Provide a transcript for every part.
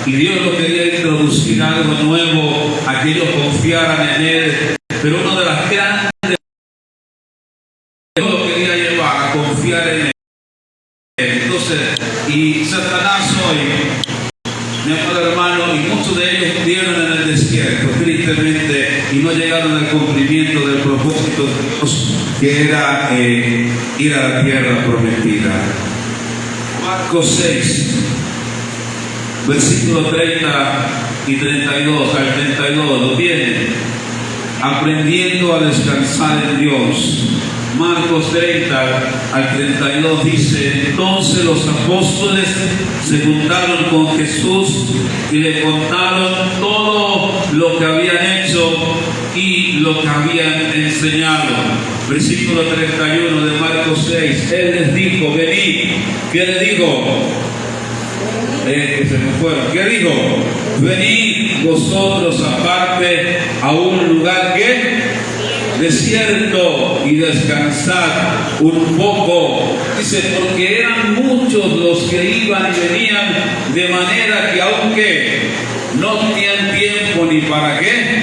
y Dios lo quería introducir algo nuevo a que ellos confiaran en Él, pero una de las grandes Dios lo quería llevar a confiar en Él. Entonces, y Satanás hoy, mi amado hermano, y muchos de ellos murieron en el desierto, tristemente, y no llegaron al cumplimiento del propósito de Dios, que era ir a la tierra prometida. Marcos 6, versículos 30 y 32 al 32, ¿lo tienen? Aprendiendo a descansar en Dios. Marcos 30 al 32 dice: entonces los apóstoles se juntaron con Jesús y le contaron todo lo que habían hecho y lo que habían enseñado. Versículo 31 de Marcos 6, Él les dijo: venid. ¿Qué les dijo? Que se me fueron. ¿Qué dijo? Venid vosotros aparte a un lugar que desierto y descansad un poco. Dice, porque eran muchos los que iban y venían, de manera que aunque no tenían tiempo ni para qué,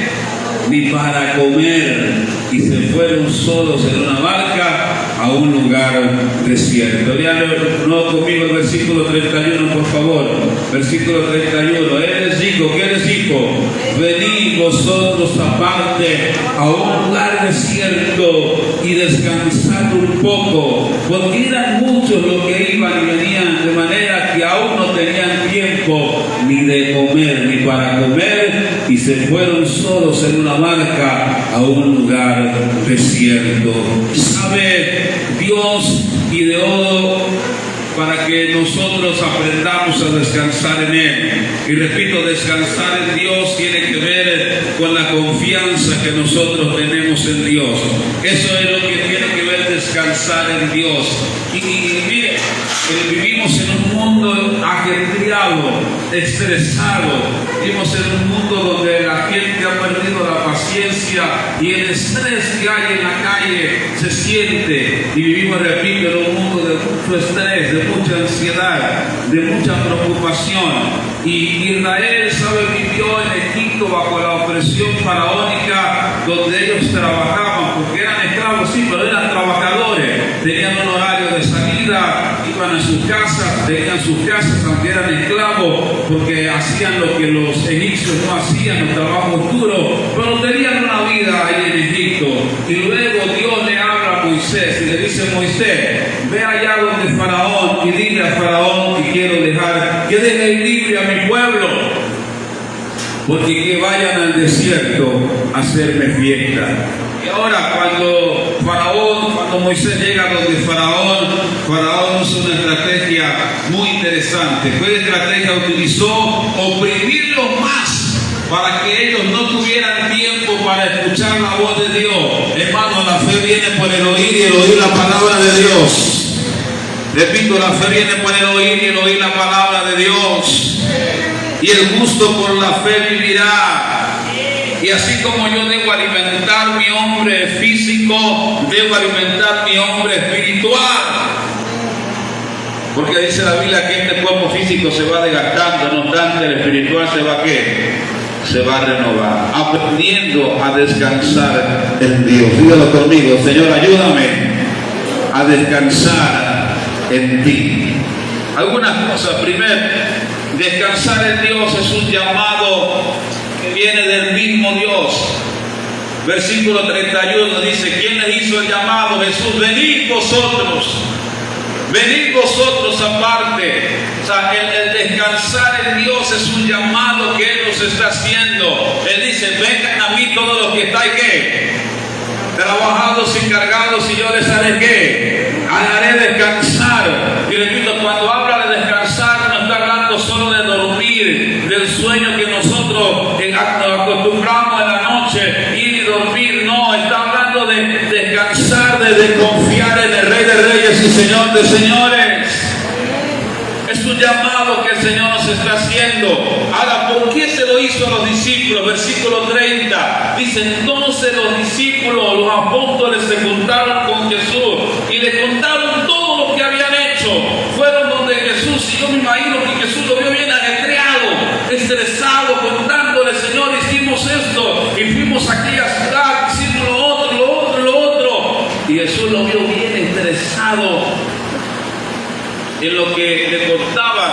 ni para comer, y se fueron solos en una barca a un lugar desierto. Lean no conmigo el versículo 31, por favor. Versículo 31. Él les dijo, ¿qué les dijo? Venid vosotros aparte a un lugar desierto y descansad un poco, porque eran muchos los que iban y venían, de manera que aún no tenían tiempo ni de comer, ni para comer, y se fueron solos en una barca a un lugar desierto. ¿Sabe? Dios ideó para que nosotros aprendamos a descansar en Él. Y repito, descansar en Dios tiene que ver con la confianza que nosotros tenemos en Dios. Eso es lo que tiene que ver descansar en Dios. Y mire, vivimos en un mundo ajetreado, estresado. Vivimos en un mundo donde la gente ha perdido la paciencia y el estrés que hay en la calle se siente. Y vivimos, repito, en un mundo de mucho estrés, de mucha ansiedad, de mucha preocupación. Y Israel, ¿sabe? Vivió en Egipto bajo la opresión faraónica, donde ellos trabajaban, porque eran esclavos, sí, pero eran trabajadores. Tenían un horario de salida, iban a sus casas, tenían sus casas, aunque eran esclavos, porque hacían lo que los egipcios no hacían, los trabajos duros, pero tenían una vida ahí en Egipto. Y luego Dios le habla a Moisés y le dice: Moisés, ve allá donde Faraón y dile a Faraón que quiero dejar, que deje libre a mi pueblo, porque que vayan al desierto a hacerme fiesta. Y ahora cuando Moisés llega donde Faraón usa una estrategia muy interesante. ¿Qué estrategia utilizó? Oprimirlos más, para que ellos no tuvieran tiempo para escuchar la voz de Dios. Hermano, la fe viene por el oír y el oír la palabra de Dios. Repito, la fe viene por el oír y el oír la palabra de Dios. Y el justo por la fe vivirá. Y así como yo debo alimentar mi hombre físico, debo alimentar mi hombre espiritual. Porque dice la Biblia que este cuerpo físico se va desgastando, no obstante el espiritual se va a ¿qué? Se va a renovar. Aprendiendo a descansar en Dios. Dígalo conmigo: Señor, ayúdame a descansar en ti. Algunas cosas. Primero, descansar en Dios es un llamado que viene del mismo Dios. Versículo 31 dice: ¿quién les hizo el llamado? Jesús. Venid vosotros aparte. O sea, el descansar en Dios es un llamado que Él nos está haciendo. Él dice: vengan a mí todos los que estáis ¿qué? Trabajados y cargados, y yo les haré ¿qué? Haré descansar. Y repito, cuando habla de descansar, no está hablando solo de dormir, del sueño que nosotros nos acostumbramos en la noche, ir y dormir. No, está hablando de descansar, de confiar en el Rey de Reyes y Señor de Señores. Es un llamado que el Señor nos está haciendo. Ahora, ¿por qué se lo hizo a los discípulos? Versículo 30 dice: entonces los discípulos, los apóstoles, se juntaron con Jesús y le contaron todo lo que habían hecho. Fueron donde Jesús, y yo me imagino que Jesús lo vio bien ajetreado. lo que le contaban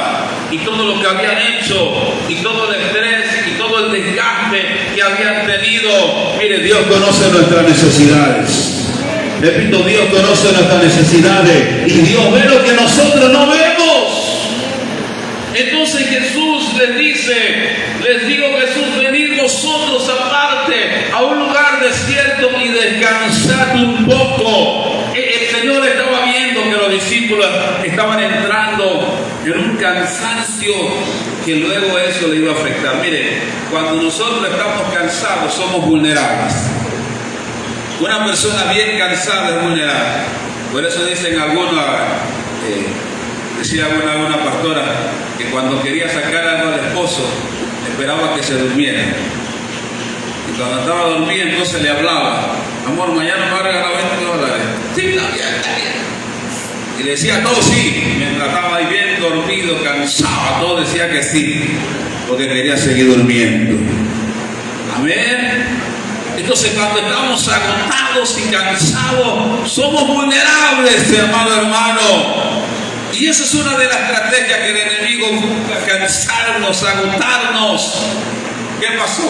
y todo lo que habían hecho y todo el estrés y todo el desgaste que habían tenido. Mire, Dios conoce nuestras necesidades. Repito, Dios conoce nuestras necesidades y Dios ve lo que nosotros no vemos. Entonces Jesús les digo Jesús, venid vosotros aparte a un lugar desierto y descansad un poco. El Señor estaba viendo que los discípulos estaban entrando en un cansancio que luego eso le iba a afectar. Mire, cuando nosotros estamos cansados somos vulnerables. Una persona bien cansada es vulnerable. Por eso dicen algunos, decía alguna pastora, que cuando quería sacar algo al esposo, esperaba que se durmiera. Y cuando estaba dormido, entonces le hablaba: amor, mañana me va a regalar $20. Sí, está bien. Y le decía todo sí. Mientras estaba ahí bien dormido, cansado, todo decía que sí, porque quería seguir durmiendo. Amén. Entonces, cuando estamos agotados y cansados, somos vulnerables, amado hermano. Y esa es una de las estrategias que el enemigo busca: cansarnos, agotarnos. ¿Qué pasó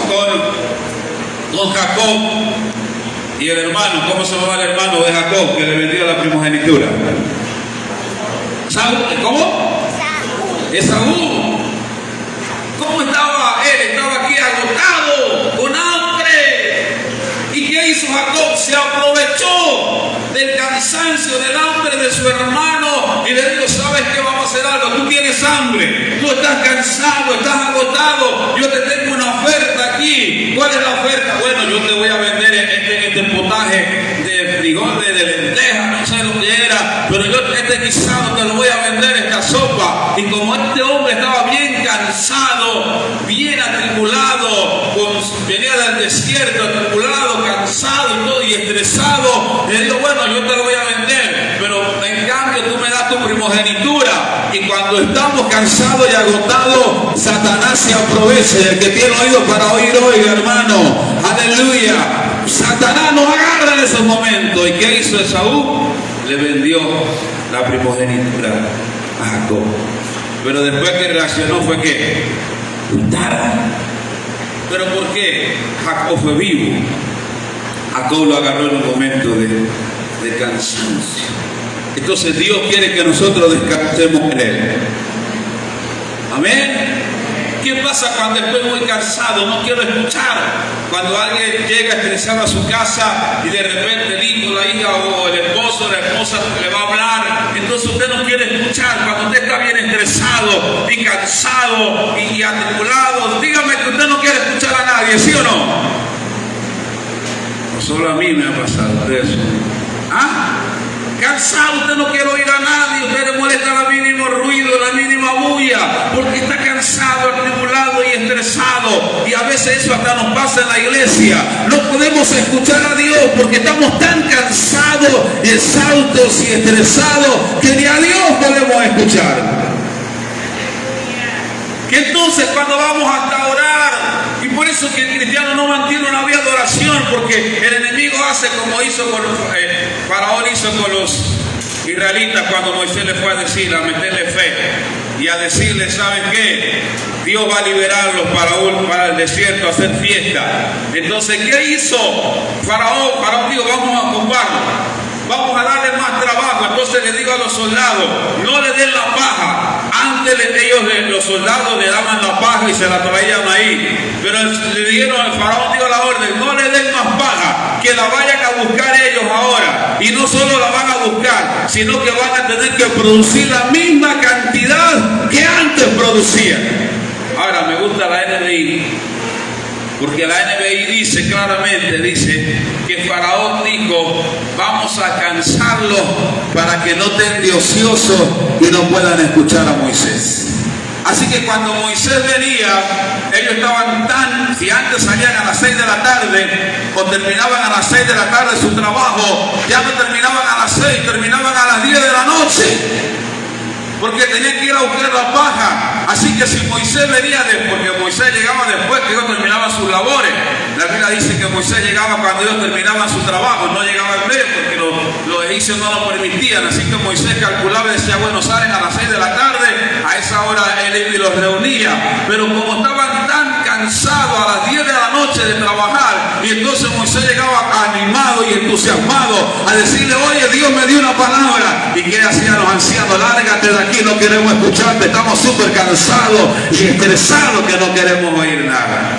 con Jacob y el hermano? ¿Cómo se llama el hermano de Jacob que le vendió la primogenitura? ¿Cómo? Esaú. ¿Cómo estaba él? Estaba aquí agotado, con hambre. ¿Y qué hizo Jacob? Se aprovechó del cansancio, del hambre de su hermano y le dijo: ¿sabes qué? Vamos a hacer algo. Tú tienes hambre, tú estás cansado, estás agotado. Yo te tengo una oferta aquí. ¿Cuál es la oferta? Bueno, yo te voy a vender este potaje de frijoles, de lentejas, no sé lo que era, pero yo este guisado te lo voy a vender, esta sopa. Y como este hombre estaba bien cansado, bien atribulado, venía del desierto, atribulado, cansado y todo, y estresado, le digo: bueno, yo te lo voy a vender, pero en cambio tú me das tu primogenitura. Y cuando estamos cansados y agotados, Satanás se aprovecha. El que tiene oído para oír, oiga, hermano. Aleluya. Satanás nos agarra en esos momentos. ¿Y qué hizo Esaú? Le vendió la primogenitura a Jacob. Pero después que reaccionó fue que lutar. ¿Pero por qué? Jacob fue vivo. Jacob lo agarró en un momento de cansancio. Entonces Dios quiere que nosotros descansemos en Él. Amén. ¿Qué pasa cuando estoy muy cansado? No quiero escuchar. Cuando alguien llega estresado a su casa y de repente el hijo, la hija o el esposo, la esposa le va a hablar, entonces usted no quiere escuchar. Cuando usted está bien estresado y cansado y atribulado, dígame que usted no quiere escuchar a nadie, ¿sí o no? No solo a mí me ha pasado eso. ¿Ah? Cansado, usted no quiere oír a nadie, usted le molesta el mínimo ruido, la mínima bulla, porque está cansado, atribulado y estresado. Y a veces eso hasta nos pasa en la iglesia. No podemos escuchar a Dios porque estamos tan cansados, exhaustos y estresados que ni a Dios podemos escuchar. Que entonces cuando vamos hasta orar, y por eso que el cristiano no mantiene una vida de oración, porque el enemigo hace como hizo con Faraón hizo con los israelitas cuando Moisés le fue a decir, a meterle fe y a decirle: ¿saben qué? Dios va a liberarlos para el desierto, a hacer fiesta. Entonces, ¿qué hizo Faraón? Faraón dijo: vamos a ocuparlo, vamos a darle más trabajo. Entonces le digo a los soldados: no le den la paja. Antes los soldados le daban la paja y se la traían ahí. Pero le dijeron, al faraón dio la orden: no le den más paja, que la vayan a buscar ellos ahora. Y no solo la van a buscar, sino que van a tener que producir la misma cantidad que antes producían. Ahora me gusta la NBI, porque la NBI dice claramente, dice que Faraón dijo: vamos a cansarlos para que no estén de ociosos y no puedan escuchar a Moisés. Así que cuando Moisés venía, ellos estaban si antes salían a las 6 de la tarde o terminaban a las 6 de la tarde su trabajo, ya no terminaban a las 6, terminaban a las 10 de la noche. Porque tenían que ir a buscar la paja. Así que si Moisés venía porque Moisés llegaba después que ellos terminaban sus labores. La Biblia dice que Moisés llegaba cuando ellos terminaban su trabajo, no llegaba en medio, porque los egipcios no lo permitían, así que Moisés calculaba y decía, bueno, salen a las 6 de la tarde, a esa hora él los reunía, pero como estaban tan cansados a las 10 de la noche de trabajar, y entonces Moisés llegaba animado y entusiasmado a decirle, oye, Dios me dio una palabra. ¿Y qué hacían los ancianos? Lárgate de aquí, no queremos escucharte, estamos súper cansados y estresados que no queremos oír nada.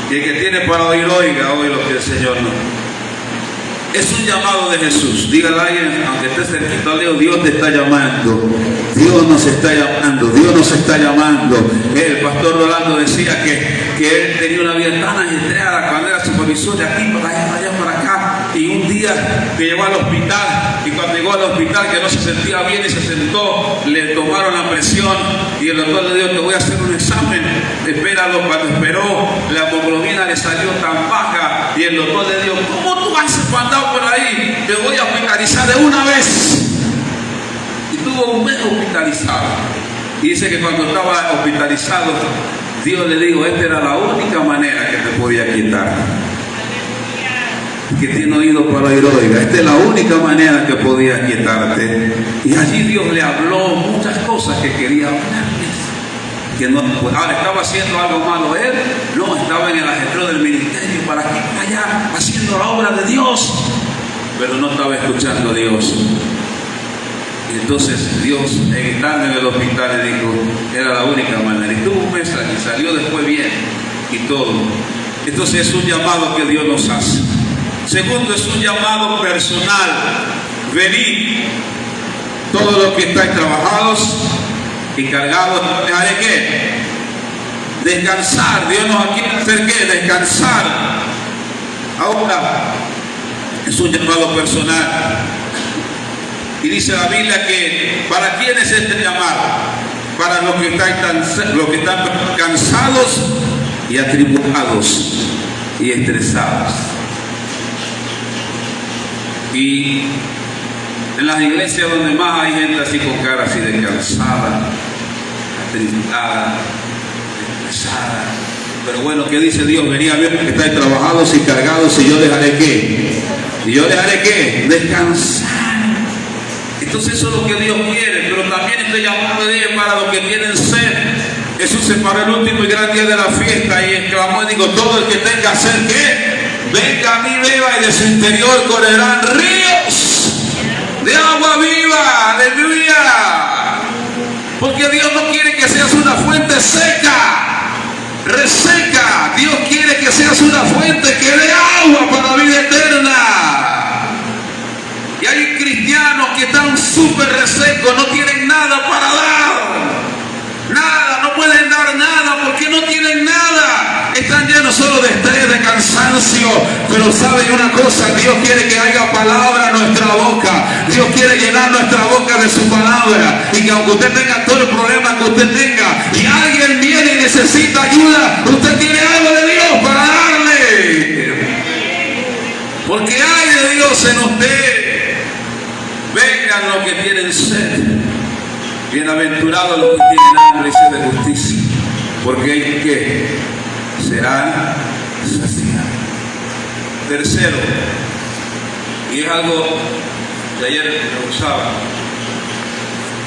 Y el que tiene para oír, oiga, oiga lo que el Señor no. Es un llamado de Jesús. Dígale a alguien, aunque esté cerquita, Dios te está llamando. Dios nos está llamando. Dios nos está llamando. El pastor Rolando decía que él tenía una vida tan ajetreada cuando era supervisor de aquí para allá, para acá. Y un día que llegó al hospital, y cuando llegó al hospital que no se sentía bien y se sentó, le tomaron la presión y el doctor le dijo, te voy a hacer un examen, espéralo. Cuando esperó, la hemoglobina le salió tan baja y el doctor le dijo, ¿cómo tú vas a andar por ahí? Te voy a hospitalizar de una vez. Y tuvo un mes hospitalizado. Y dice que cuando estaba hospitalizado, Dios le dijo, esta era la única manera que te podía quitar. Que tiene oído para oír, oiga, esta es la única manera que podía quitarte. Y allí Dios le habló muchas cosas que quería hablarles. Que no, ahora estaba haciendo algo malo él, no, estaba en el ajetreo del ministerio, para aquí, para allá, haciendo la obra de Dios, pero no estaba escuchando a Dios. Y entonces Dios, estando en el hospital, le dijo, era la única manera. Y tuvo un mes y salió después bien y todo. Entonces es un llamado que Dios nos hace. Segundo, es un llamado personal. Venid, todos los que estáis trabajados y cargados, ¿dejaré qué? Descansar. Dios nos quiere hacer qué? Descansar. Ahora, es un llamado personal. Y dice la Biblia que ¿para quién es este llamado? Para los que están cansados y atribulados y estresados. Y en las iglesias donde más hay gente así con cara así de cansada, atribulada, estresada. Pero bueno, ¿qué dice Dios? Venid a ver que estáis trabajados y cargados y yo les haré ¿qué? ¿Y yo les haré qué? Descansar. Entonces eso es lo que Dios quiere, pero también este llamado de Dios para los que tienen sed. Jesús se paró el último y gran día de la fiesta y exclamó y dijo, todo el que tenga sed, ¿qué? Venga a mí, beba, y de su interior correrán ríos de agua viva. Aleluya. Porque Dios no quiere que seas una fuente seca, reseca. Dios quiere que seas una fuente que dé agua para la vida eterna. Y hay cristianos que están súper resecos, no tienen nada para dar. Nada, no pueden dar nada porque no tienen nada. Están llenos solo de estrés, de cansancio. Pero ¿saben una cosa? Dios quiere que haya palabra en nuestra boca. Dios quiere llenar nuestra boca de su palabra. Y que aunque usted tenga todo el problema que usted tenga y alguien viene y necesita ayuda, usted tiene algo de Dios para darle. Porque hay de Dios en usted. Vengan los que tienen sed. Bienaventurados los que tienen hambre y sed de justicia, porque ellos ¿qué? Serán saciados. Tercero, y es algo de ayer que me usaba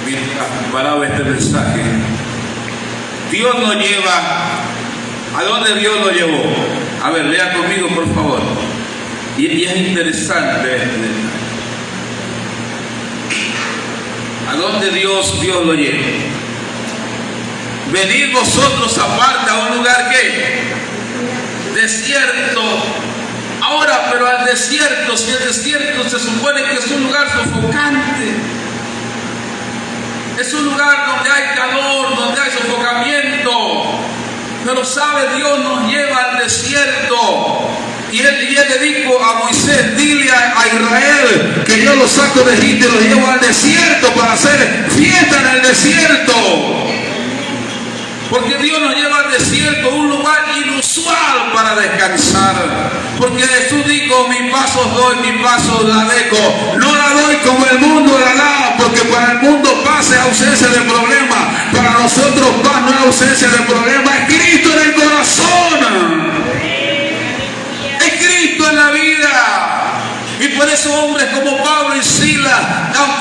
mientras preparaba este mensaje. Dios nos lleva. ¿A dónde Dios lo llevó? A ver, lea conmigo por favor. Y es interesante este. ¿A dónde Dios lo lleva? Venid vosotros aparte a un lugar que desierto. Ahora, pero al desierto, si el desierto se supone que es un lugar sofocante, es un lugar donde hay calor, donde hay sofocamiento, pero sabe, Dios nos lleva al desierto. Y él le dijo a Moisés, dile a Israel que yo los saco de Egipto y los llevo al desierto para hacer fiesta en el desierto. Porque Dios nos lleva al desierto, un lugar inusual para descansar. Porque Jesús dijo, mi paso os doy, mi paso la dejo. No la doy como el mundo la da, porque para el mundo paz es ausencia de problema. Para nosotros paz no es ausencia de problema, es Cristo en el corazón. En la vida. Y por eso hombres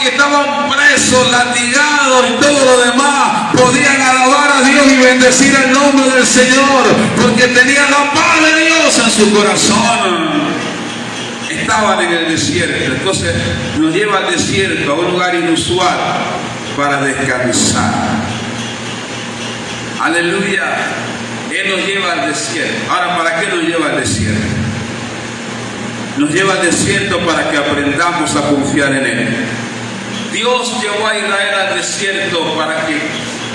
aunque estaban presos, latigados y todo lo demás, podían alabar a Dios y bendecir el nombre del Señor, porque tenían la paz de Dios en su corazón. Estaban en el desierto. Entonces nos lleva al desierto, a un lugar inusual, para descansar. Aleluya. Él nos lleva al desierto. Ahora, ¿para qué nos lleva al desierto? Nos lleva al desierto para que aprendamos a confiar en Él. Dios llevó a Israel al desierto para que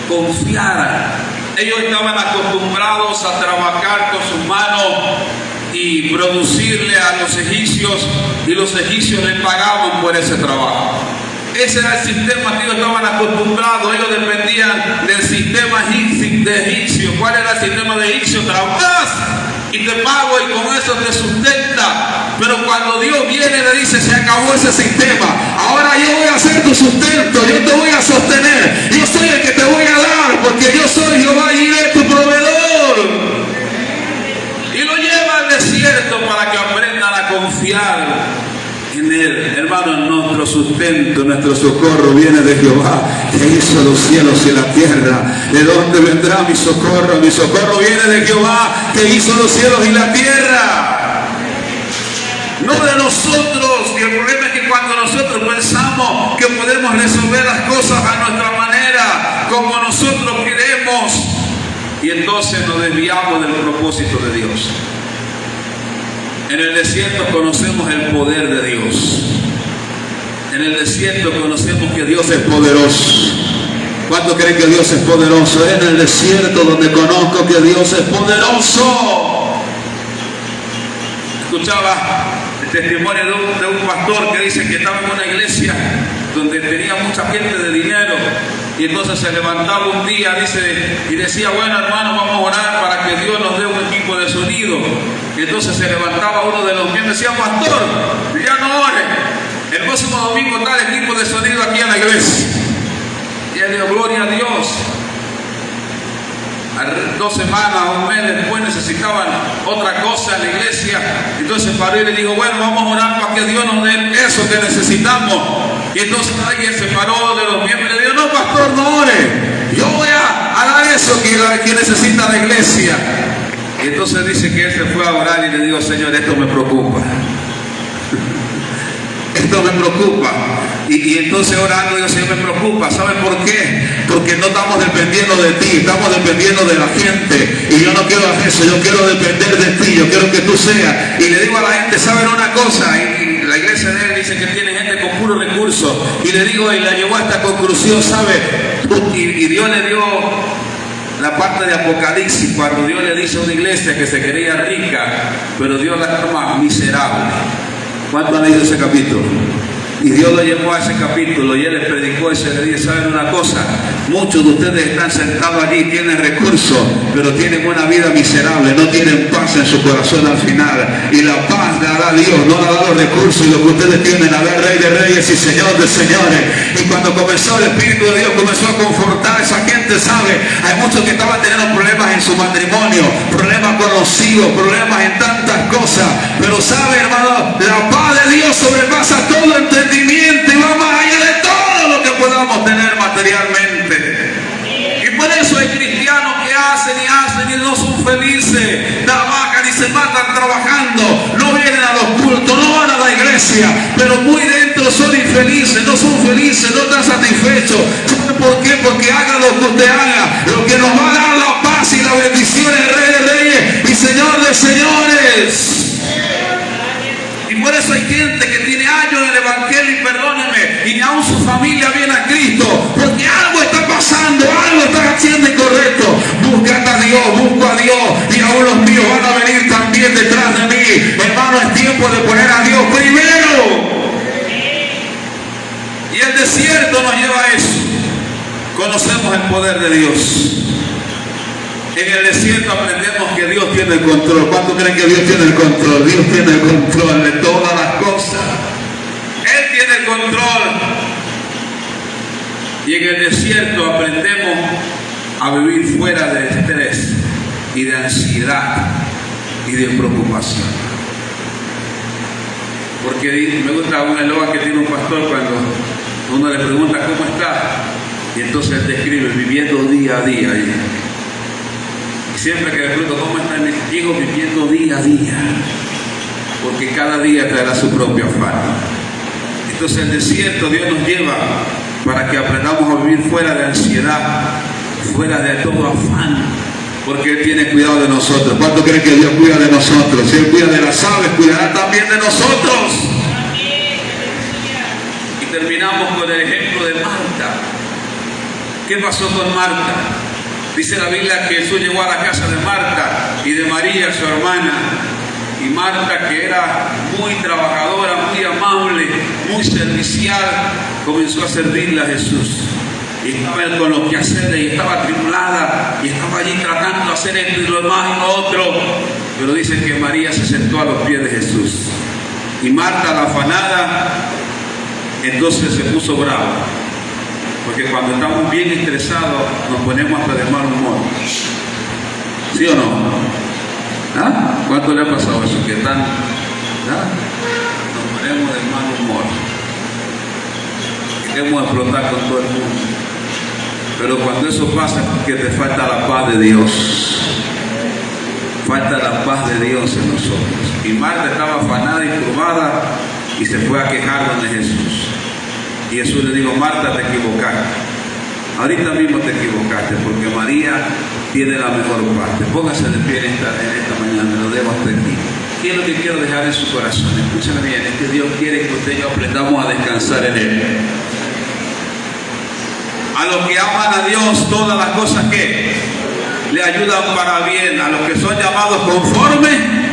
confiaran. Ellos estaban acostumbrados a trabajar con sus manos y producirle a los egipcios, y los egipcios le pagaban por ese trabajo. Ese era el sistema que ellos estaban acostumbrados. Ellos dependían del sistema de egipcio. ¿Cuál era el sistema de egipcio? Trabajas y te pago y con eso te sustenta. Pero cuando Dios viene le dice, se acabó ese sistema. Ahora yo voy a ser tu sustento, yo te voy a sostener. Yo soy el que te voy a dar, porque yo soy Jehová Jireh, tu proveedor. Y lo lleva al desierto para que aprendan a confiar en Él. Hermano, nuestro sustento, nuestro socorro viene de Jehová, que hizo los cielos y la tierra. ¿De dónde vendrá mi socorro? Mi socorro viene de Jehová, que hizo los cielos y la tierra. No de nosotros. Y el problema es que cuando nosotros pensamos que podemos resolver las cosas a nuestra manera, como nosotros queremos, y entonces nos desviamos del propósito de Dios. En el desierto conocemos el poder de Dios. En el desierto conocemos que Dios es poderoso. ¿Cuántos creen que Dios es poderoso? Es en el desierto donde conozco que Dios es poderoso. Escuchaba el testimonio de un pastor que dice que estaba en una iglesia donde tenía mucha gente de dinero, y entonces se levantaba un día, dice, y decía, bueno, hermano, vamos a orar para que Dios nos dé un equipo de sonido. Y entonces se levantaba uno de los miembros y decía, pastor, ya no ore, el próximo domingo está el equipo de sonido aquí en la iglesia. Y él dijo, gloria a Dios. 2 semanas, un mes después necesitaban otra cosa en la iglesia. Entonces paró y le dijo, bueno, vamos a orar para que Dios nos dé eso que necesitamos. Y entonces alguien se paró de los miembros y le dijo, no, pastor, no ore, yo voy a dar eso que necesita la iglesia. Y entonces dice que él se fue a orar y le dijo, Señor, esto me preocupa. Esto me preocupa. Y entonces orando, digo, Señor, me preocupa. ¿Saben por qué? Porque no estamos dependiendo de ti, estamos dependiendo de la gente. Y yo no quiero hacer eso, yo quiero depender de ti, yo quiero que tú seas. Y le digo a la gente, ¿saben una cosa? Y la iglesia de él dice que tiene gente con puros recursos. Y le digo, y la llevó a esta conclusión, ¿sabe? Y Dios le dio la parte de Apocalipsis, cuando Dios le dice a una iglesia que se creía rica, pero Dios la llama miserable. ¿Cuántos han leído ese capítulo? Y Dios lo llevó a ese capítulo y él les predicó y se le dice, ¿saben una cosa? Muchos de ustedes están sentados allí, tienen recursos, pero tienen una vida miserable, no tienen paz en su corazón al final. Y la paz la da Dios, no la da los recursos, y lo que ustedes tienen, la da Rey de Reyes y Señor de Señores. Y cuando comenzó el Espíritu de Dios, comenzó a confortar a esa gente, ¿sabe? Hay muchos que estaban teniendo problemas en su matrimonio, problemas con los hijos, problemas en tantas cosas. Pero ¿sabe, hermano? La paz de Dios sobrepasa todo entendimiento y va más allá de todo lo que podamos tener materialmente. Y por eso hay cristianos que hacen y no son felices, trabajan y se matan trabajando, no vienen a los cultos, no van a la iglesia, pero muy dentro son infelices, no son felices, no están satisfechos. ¿Sabe por qué? Porque haga lo que usted haga, lo que nos va a dar la paz y la bendición es Rey de Reyes y Señor de Señores. Y por eso hay gente que tiene años en el evangelio, y perdónenme, y ni aún su familia viene a Cristo, porque algo está pasando, algo está haciendo incorrecto. Buscan a Dios, busco a Dios, y aún los míos van a venir también detrás de mí. Hermano, es tiempo de poner a Dios primero. Y el desierto nos lleva a eso. Conocemos el poder de Dios. En el desierto aprendemos que Dios tiene el control. ¿Cuántos creen que Dios tiene el control? Dios tiene el control de todas las cosas. Él tiene el control. Y en el desierto aprendemos a vivir fuera de estrés y de ansiedad y de preocupación. Porque me gusta una eslogan que tiene un pastor cuando Uno le pregunta cómo está, y entonces él describe viviendo día a día. Y siempre que le pregunto cómo está, me digo viviendo día a día, porque cada día traerá su propio afán. Entonces el desierto Dios nos lleva para que aprendamos a vivir fuera de ansiedad, fuera de todo afán, porque Él tiene cuidado de nosotros. ¿Cuánto creen que Dios cuida de nosotros? Si Él cuida de las aves, cuidará también de nosotros. Y terminamos con el ejemplo de Marta. ¿Qué pasó con Marta? Dice la Biblia que Jesús llegó a la casa de Marta y de María, su hermana. Y Marta, que era muy trabajadora, muy amable, muy servicial, comenzó a servirle a Jesús. Y estaba con los quehaceres y estaba atribulada y estaba allí tratando de hacer esto y lo demás y lo otro. Pero dice que María se sentó a los pies de Jesús. Y Marta, la afanada, entonces se puso brava. Porque cuando estamos bien estresados nos ponemos hasta de mal humor. ¿Sí o no? ¿Ah? ¿Cuánto le ha pasado eso? Que están, ¿ah? Nos ponemos de mal humor. Queremos explotar con todo el mundo. Pero cuando eso pasa es porque te falta la paz de Dios. Falta la paz de Dios en nosotros. Y Marta estaba afanada y turbada y se fue a quejar donde Jesús. Y Jesús le dijo: Marta, te equivocaste. Ahorita mismo te equivocaste, porque María tiene la mejor parte. Póngase de pie en esta mañana, lo dejo hasta aquí. ¿Qué es lo que quiero dejar en su corazón? Escúchame bien, es que Dios quiere que usted y yo aprendamos a descansar en Él. A los que aman a Dios, todas las cosas que le ayudan para bien. A los que son llamados conforme.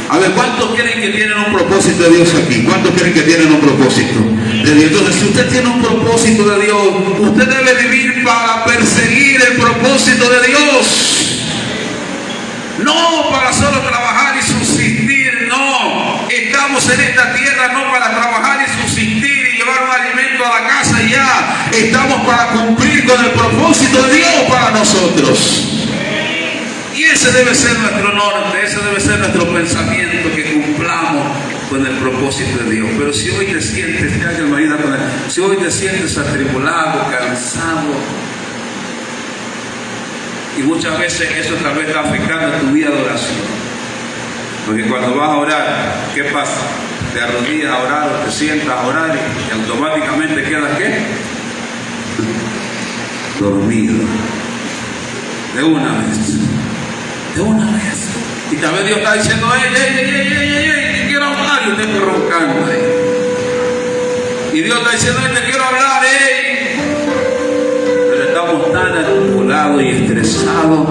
A ver, ¿cuántos creen que tienen un propósito de Dios aquí? ¿Cuántos creen que tienen un propósito de Dios? Entonces, si usted tiene un propósito de Dios, usted debe vivir para perseguir el propósito de Dios. No para solo trabajar y subsistir, no. Estamos en esta tierra no para trabajar y subsistir y llevar un alimento a la casa y ya. Estamos para cumplir con el propósito de Dios para nosotros. Y ese debe ser nuestro norte, ese debe ser nuestro pensamiento, que cumplamos con el propósito de Dios. Pero si hoy te sientes, si hoy te sientes atribulado, cansado, y muchas veces eso tal vez está afectando tu vida de oración. Porque cuando vas a orar, ¿qué pasa? Te arrodillas a orar o te sientas a orar y automáticamente quedas ¿qué? Dormido. De una vez. De una vez. Y tal vez Dios está diciendo: ey, te quiero hablar, y usted está roncando ahí. Y Dios está diciendo: te quiero hablar, Pero estamos tan acumulados y estresados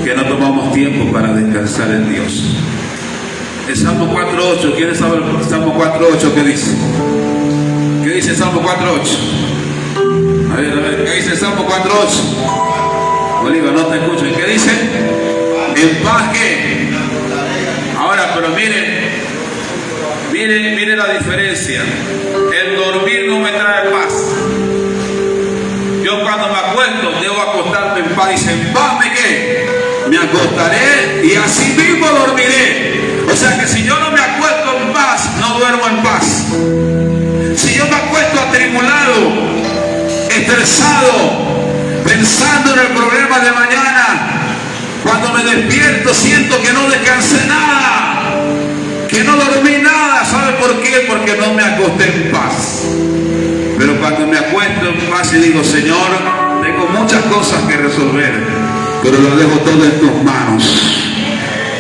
que no tomamos tiempo para descansar en Dios. El Salmo 4.8, ¿quién sabe el Salmo 4.8 qué dice? ¿Qué dice el Salmo 4.8? A ver, ¿qué dice el Salmo 4.8? Bolívar, no te escucho. ¿Y qué dice? En paz que. Ahora, pero mire la diferencia. El dormir no me trae paz. Yo cuando me acuesto debo acostarme en paz. Dice: en paz me qué. Me acostaré y así mismo dormiré. O sea que si yo no me acuesto en paz, no duermo en paz. Si yo me acuesto atribulado, estresado, pensando en el problema de mañana, cuando me despierto siento que no descansé nada, que no dormí nada. ¿Sabe por qué? Porque no me acosté en paz. Pero cuando me acuesto en paz y digo: Señor, tengo muchas cosas que resolver, pero lo dejo todo en tus manos.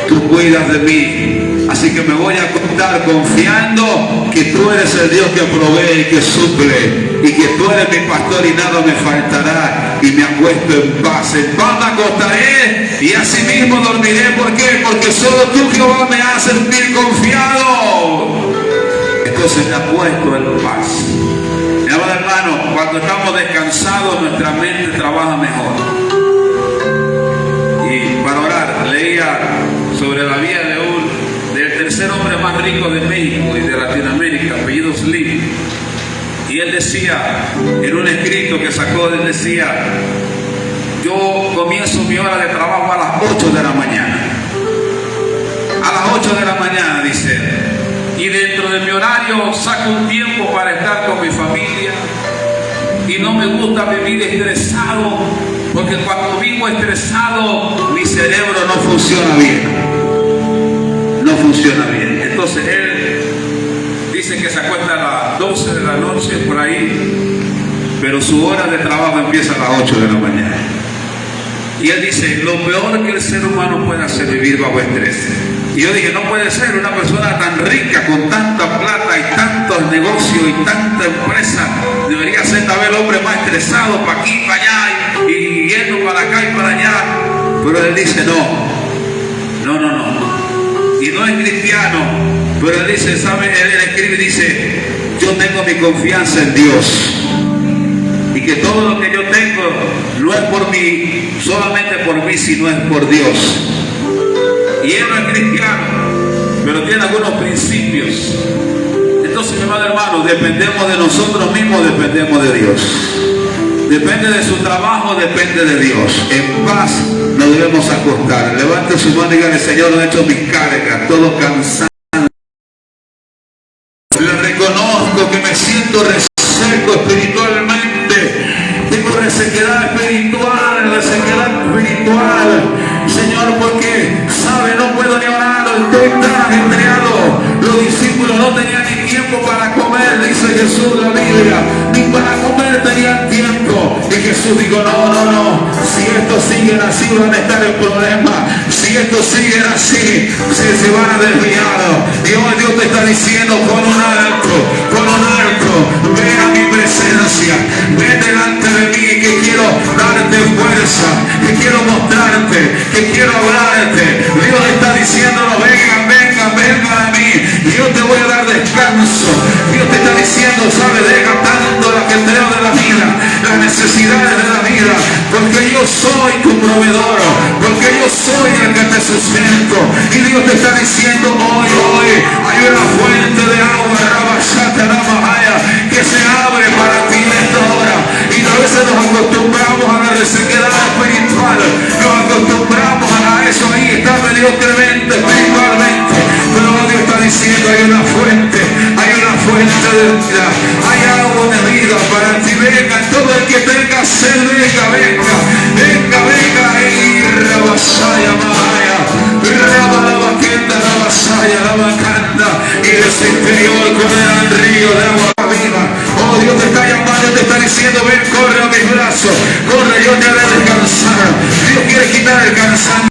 Tú cuidas de mí, así que me voy a acostar confiando que tú eres el Dios que provee y que suple, y que tú eres mi pastor y nada me faltará. Y me acuesto en paz me acostaré y así mismo dormiré. ¿Por qué? Porque solo tú, Jehová, me haces sentir confiado. Entonces me acuesto en paz. Mi amado hermano, cuando estamos descansados nuestra mente trabaja mejor. Y para orar, leía sobre la vida del tercer hombre más rico de México y de Latinoamérica, apellido Slim. Y él decía, en un escrito que sacó, él decía: yo comienzo mi hora de trabajo a las 8 de la mañana. A las 8 de la mañana, dice él. y dentro de mi horario saco un tiempo para estar con mi familia. Y no me gusta vivir estresado, porque cuando vivo estresado mi cerebro no funciona bien. No funciona bien. Entonces él dice que se acuesta a las 12 de la noche por ahí, pero su hora de trabajo empieza a las 8 de la mañana. Y él dice, lo peor que el ser humano puede hacer es vivir bajo estrés. Y yo dije, no puede ser una persona tan rica, con tanta plata y tantos negocios y tanta empresa, debería ser tal vez el hombre más estresado para aquí, para allá, y yendo para acá y para allá. Pero él dice, no. Y no es cristiano, pero él dice, ¿sabe? Él escribe y dice, yo tengo mi confianza en Dios. Y que todo lo que yo tengo no es por mí, solamente por mí, sino es por Dios. Y él no es cristiano, pero tiene algunos principios. Entonces, mi amado hermano, dependemos de nosotros mismos, dependemos de Dios. Depende de su trabajo, depende de Dios. En paz nos debemos acostar. Levante su mano y dígale, Señor, no he hecho mis cargas, todo cansado. Le reconozco que me siento reseco espiritualmente. Tengo resequedad espiritual, Señor, porque, ¿sabe? No puedo ni orar, estoy tan ajetreado. Los discípulos no tenían ni tiempo para comer, dice Jesús en la Biblia, ni para comer tenían tiempo. Y Jesús dijo, no, si esto sigue así van a estar en problemas. Si esto sigue así, se van a desviar. Dios te está diciendo con un alto, ven a mi presencia, ven delante de mí, que quiero darte fuerza, que quiero mostrarte, que quiero hablarte. Dios está diciéndolo, vengan a mí, yo te voy a dar descanso. Dios te está diciendo, sabe, deja tanto el ajetreo de la vida, las necesidades de la vida, porque yo soy tu proveedor, porque yo soy el que te sustento. Y Dios te está diciendo hoy hay una fuente de agua que se abre para ti en esta hora. Y a veces nos acostumbramos a la resequedad espiritual, nos acostumbramos a eso, ahí está mediocremente espiritualmente. Pero Dios está diciendo, hay una fuente de vida, hay agua de vida para ti. Venga, todo el que tenga sed, venga, y rabasaya maya, y de su interior correrá el río de agua viva. Oh, Dios te está llamando, te está diciendo, ven, corre a mis brazos, corre, yo te haré descansar. Dios quiere quitar el cansancio.